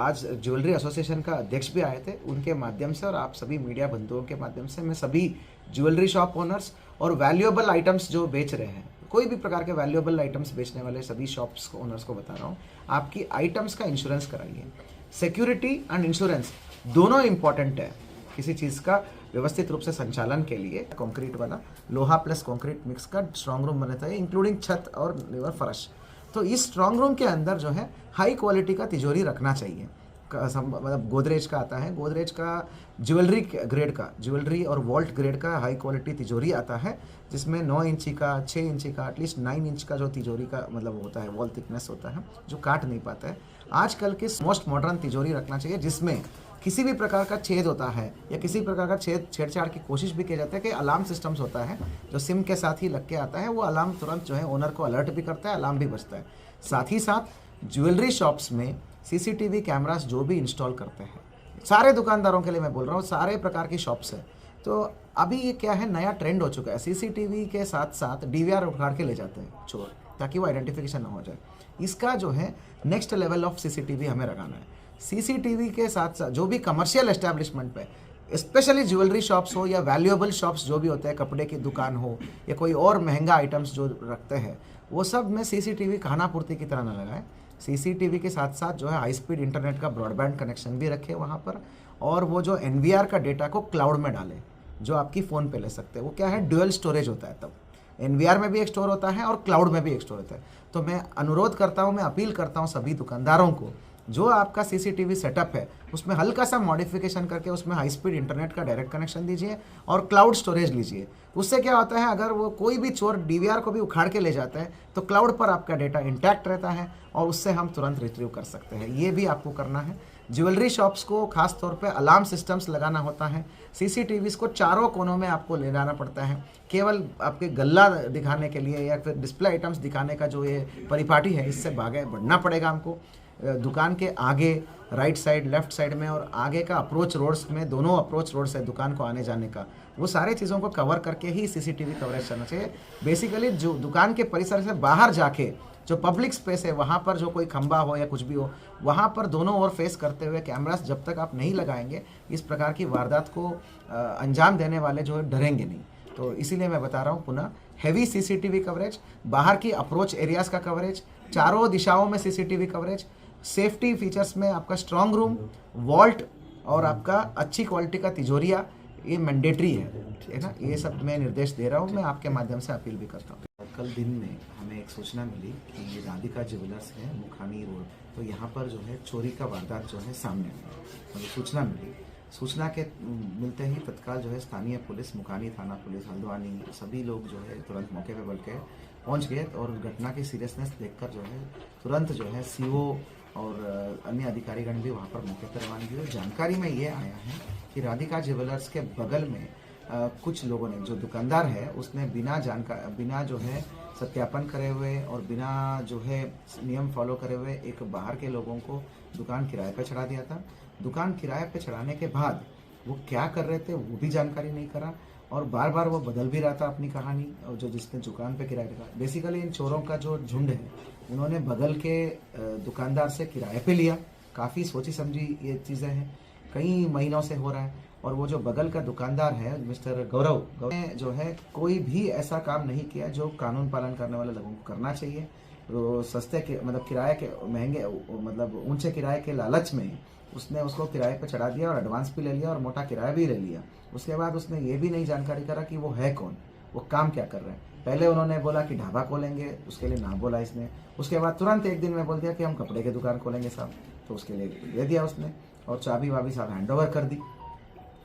आज jewellery association का अध्यक्ष भी आए थे, उनके माध्यम से और आप सभी मीडिया बंधुओं के माध्यम से मैं सभी ज्वेलरी शॉप ओनर्स और वैल्यूएबल आइटम्स जो बेच रहे हैं, कोई भी प्रकार के वैल्यूएबल आइटम्स बेचने वाले सभी शॉप्स ओनर्स को बता रहा हूँ, आपकी आइटम्स का इंश्योरेंस कराइए। सिक्योरिटी एंड इंश्योरेंस दोनों इंपॉर्टेंट है किसी चीज़ का व्यवस्थित रूप से संचालन के लिए। कंक्रीट वाला लोहा प्लस कंक्रीट मिक्स का स्ट्रांग रूम बनता है, इंक्लूडिंग छत और लीवर फर्श। तो इस स्ट्रांग रूम के अंदर जो है हाई क्वालिटी का तिजोरी रखना चाहिए। मतलब गोदरेज का आता है, गोदरेज का ज्वेलरी ग्रेड का, ज्वेलरी और वॉल्ट ग्रेड का हाई क्वालिटी तिजोरी आता है, जिसमें 9 इंची का, 6 इंची का, एटलीस्ट 9 इंच का जो तिजोरी का मतलब होता है, वॉल थिकनेस होता है, जो काट नहीं पाता है। आजकल के मोस्ट मॉडर्न तिजोरी रखना चाहिए जिसमें किसी भी प्रकार का छेद होता है या किसी प्रकार का छेड़छाड़ की कोशिश भी किया जाता है कि अलार्म सिस्टम्स होता है जो सिम के साथ ही लग के आता है, वो अलार्म तुरंत जो है ओनर को अलर्ट भी करता है, अलार्म भी बजता है। साथ ही साथ ज्वेलरी शॉप्स में सीसीटीवी कैमरास जो भी इंस्टॉल करते हैं, सारे दुकानदारों के लिए मैं बोल रहा हूँ, सारे प्रकार की शॉप्स है। तो अभी ये क्या है, नया ट्रेंड हो चुका है, सीसीटीवी के साथ साथ डीवीआर उखाड़ के ले जाते हैं चोर, ताकि वो आइडेंटिफिकेशन ना हो जाए। इसका जो है नेक्स्ट लेवल ऑफ सीसीटीवी हमें लगाना है। सीसीटीवी के साथ साथ जो भी कमर्शियल एस्टेब्लिशमेंट पे, स्पेशली ज्वेलरी शॉप्स हो या वैल्यूएबल शॉप्स जो भी होते हैं, कपड़े की दुकान हो या कोई और महंगा आइटम्स जो रखते हैं, वो सब में सीसीटीवी खानापूर्ति की तरह न लगाएं। सीसीटीवी के साथ साथ जो है हाई स्पीड इंटरनेट का ब्रॉडबैंड कनेक्शन भी रखें वहाँ पर, और वो जो एनवीआर का डेटा को क्लाउड में डालें, जो आपकी फ़ोन पे ले सकते हैं। वो क्या है, ड्यूअल स्टोरेज होता है, तब एनवीआर में भी एक स्टोर होता है और क्लाउड में भी एक स्टोर होता है। तो मैं अनुरोध करता हूँ, मैं अपील करता हूँ सभी दुकानदारों को, जो आपका सीसीटीवी सेटअप है उसमें हल्का सा मॉडिफिकेशन करके उसमें हाई स्पीड इंटरनेट का डायरेक्ट कनेक्शन दीजिए और क्लाउड स्टोरेज लीजिए। उससे क्या होता है, अगर वो कोई भी चोर डीवीआर को भी उखाड़ के ले जाता है तो क्लाउड पर आपका डेटा इंटैक्ट रहता है और उससे हम तुरंत रिट्रीव कर सकते हैं। ये भी आपको करना है। ज्वेलरी शॉप्स को खास तौर पे अलार्म सिस्टम्स लगाना होता है। सीसीटीवीज़ को चारों कोनों में आपको ले जाना पड़ता है, केवल आपके गल्ला दिखाने के लिए या फिर डिस्प्ले आइटम्स दिखाने का जो ये परिपाटी है, इससे भागे बढ़ना पड़ेगा हमको। दुकान के आगे राइट साइड, लेफ्ट साइड में और आगे का अप्रोच रोड्स में, दोनों अप्रोच रोड्स है दुकान को आने जाने का, वो सारे चीज़ों को कवर करके ही सीसीटीवी कवरेज करना चाहिए। बेसिकली जो दुकान के परिसर से बाहर जाके जो पब्लिक स्पेस है, वहाँ पर जो कोई खंबा हो या कुछ भी हो, वहाँ पर दोनों ओर फेस करते हुए कैमरास जब तक आप नहीं लगाएंगे, इस प्रकार की वारदात को अंजाम देने वाले जो डरेंगे नहीं। तो इसीलिए मैं बता रहा हूँ पुनः, हैवी सीसीटीवी कवरेज, बाहर की अप्रोच एरियाज का कवरेज, चारों दिशाओं में सीसीटीवी कवरेज, सेफ्टी फीचर्स में आपका स्ट्रांग रूम, वॉल्ट और आपका अच्छी क्वालिटी का तिजोरिया, ये मैंडेटरी है ना। ये सब मैं निर्देश दे रहा हूँ, मैं आपके माध्यम से अपील भी करता हूँ। कल दिन में हमें एक सूचना मिली कि ये राधिका ज्वेलर्स है मुखानी रोड, तो यहाँ पर जो है चोरी का वारदात जो है सामने आया, मतलब सूचना मिली। सूचना के मिलते ही तत्काल जो है स्थानीय पुलिस, मुखानी थाना पुलिस, हल्द्वानी, सभी लोग जो है तुरंत मौके पर बढ़ के पहुँच गए और घटना की सीरियसनेस देखकर जो है तुरंत जो है सीओ और अन्य अधिकारीगण भी वहाँ पर मौके पर रवानगी हुए। जानकारी में ये आया है कि राधिका ज्वेलर्स के बगल में कुछ लोगों ने, जो दुकानदार है उसने बिना जो है सत्यापन करे हुए और बिना जो है नियम फॉलो करे हुए एक बाहर के लोगों को दुकान किराए पे चढ़ा दिया था। दुकान किराए पे चढ़ाने के बाद वो क्या कर रहे थे वो भी जानकारी नहीं करा और बार बार वो बदल भी रहा था अपनी कहानी, और जो जिसने दुकान पे किराए पे, बेसिकली इन चोरों का जो झुंड है, उन्होंने बगल के दुकानदार से किराए पे लिया। काफ़ी सोची समझी ये चीज़ें हैं, कई महीनों से हो रहा है। और वो जो बगल का दुकानदार है मिस्टर गौरव ने जो है कोई भी ऐसा काम नहीं किया जो कानून पालन करने वाले लोगों को करना चाहिए। तो सस्ते के मतलब किराए के महंगे मतलब ऊंचे किराए के लालच में उसने उसको किराए पे चढ़ा दिया और एडवांस भी ले लिया और मोटा किराया भी ले लिया। उसके बाद उसने ये भी नहीं जानकारी करा कि वो है कौन, वो काम क्या कर रहे हैं। पहले उन्होंने बोला कि ढाबा खोलेंगे, उसके लिए ना बोला इसने। उसके बाद तुरंत एक दिन में बोल दिया कि हम कपड़े की दुकान खोलेंगे साहब, तो उसके लिए दे दिया उसने और चाबी वाबी साहब हैंड ओवर कर दी।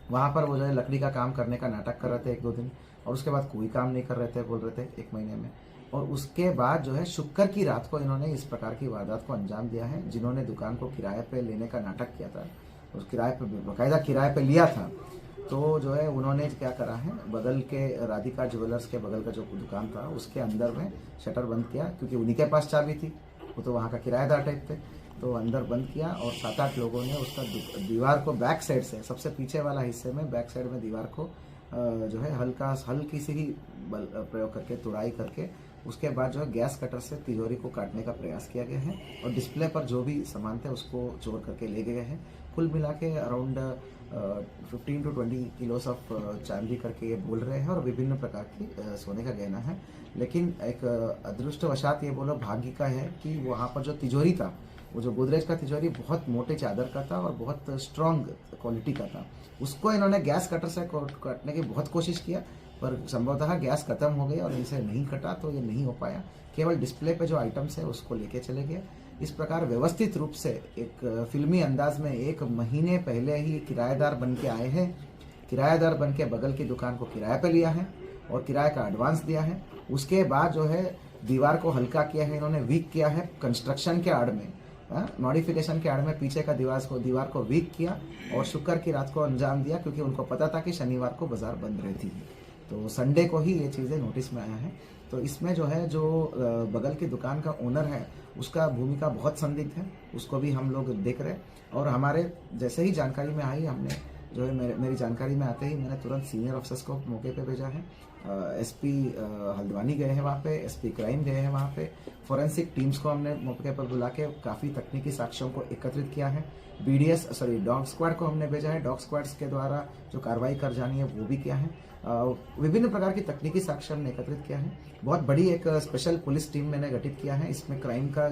वहाँ पर वो जो है लकड़ी का काम करने का नाटक कर रहे थे 1-2 दिन, और उसके बाद कोई काम नहीं कर रहे थे, बोल रहे थे 1 महीने में। और उसके बाद जो है शुक्र की रात को इन्होंने इस प्रकार की वारदात को अंजाम दिया है। जिन्होंने दुकान को किराए पे लेने का नाटक किया था, उस किराए पे बाकायदा किराए पे लिया था, तो जो है उन्होंने क्या करा है, बगल के राधिका ज्वेलर्स के बगल का जो दुकान था उसके अंदर में शटर बंद किया, क्योंकि उन्हीं के पास चाबी थी, वो तो वहाँ का किराएदार टाइप थे। तो अंदर बंद किया और 7-8 लोगों ने उसका दीवार को बैक साइड से, सबसे पीछे वाला हिस्से में बैक साइड में दीवार को जो है हल्की सी ही बल प्रयोग करके, तुड़ाई करके उसके बाद जो है गैस कटर से तिजोरी को काटने का प्रयास किया गया है और डिस्प्ले पर जो भी सामान थे उसको चोर करके ले गए हैं। कुल मिला के अराउंड 15 to 20 किलोस ऑफ चांदी करके ये बोल रहे हैं और विभिन्न प्रकार की सोने का गहना है। लेकिन एक अदृष्टवशात ये बोलो भाग्य का है कि वहाँ पर जो तिजोरी था, वो जो गोदरेज का तिजोरी बहुत मोटे चादर का था और बहुत स्ट्रॉन्ग क्वालिटी का था। उसको इन्होंने गैस कटर से काटने की बहुत कोशिश किया, पर संभवतः गैस खत्म हो गई और इनसे नहीं कटा, तो ये नहीं हो पाया। केवल डिस्प्ले पे जो आइटम्स है उसको लेके चले गए। इस प्रकार व्यवस्थित रूप से एक फिल्मी अंदाज में 1 महीने पहले ही किराएदार बन के आए हैं। किराएदार बन के बगल की दुकान को किराए पे लिया है और किराए का एडवांस दिया है। उसके बाद जो है दीवार को हल्का किया है, इन्होंने वीक किया है कंस्ट्रक्शन के आड़ में, मॉडिफिकेशन के आड़ में पीछे का दीवार को वीक किया और शुक्र की रात को अंजाम दिया, क्योंकि उनको पता था कि शनिवार को बाजार बंद रहती है। तो संडे को ही ये चीज़ें नोटिस में आया है। तो इसमें जो है जो बगल की दुकान का ओनर है उसका भूमिका बहुत संदिग्ध है, उसको भी हम लोग देख रहे हैं। और हमारे जैसे ही जानकारी में आई, हमने जो है मेरी जानकारी में आते ही मैंने तुरंत सीनियर अफसर्स को मौके पे भेजा है। एसपी हल्द्वानी गए हैं वहाँ पे, एसपी क्राइम गए हैं वहाँ पे, फोरेंसिक टीम्स को हमने मौके पर बुला के काफ़ी तकनीकी साक्ष्यों को एकत्रित किया है। डॉग स्क्वाड को हमने भेजा है, डॉग स्क्वाड्स के द्वारा जो कार्रवाई कर जानी है वो भी किया है। विभिन्न प्रकार की तकनीकी साक्ष्य हमने एकत्रित किया है। बहुत बड़ी एक स्पेशल पुलिस टीम मैंने गठित किया है। इसमें क्राइम का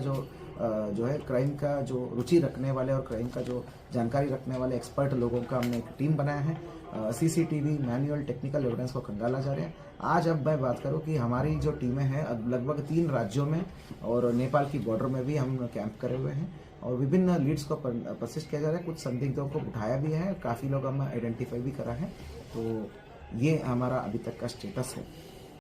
जो रुचि रखने वाले और क्राइम का जो जानकारी रखने वाले एक्सपर्ट लोगों का हमने एक टीम बनाया है। सीसीटीवी, मैनुअल, टेक्निकल एविडेंस को खंगाला जा रहे हैं। आज अब मैं बात करूं कि हमारी जो टीमें हैं अब लगभग 3 राज्यों में और नेपाल की बॉर्डर में भी हम कैंप करे हुए हैं और विभिन्न लीड्स को परसिस्ट किया जा रहा है। कुछ संदिग्धों को उठाया भी है, काफ़ी लोग हम आइडेंटिफाई भी करा है। तो ये हमारा अभी तक का स्टेटस है।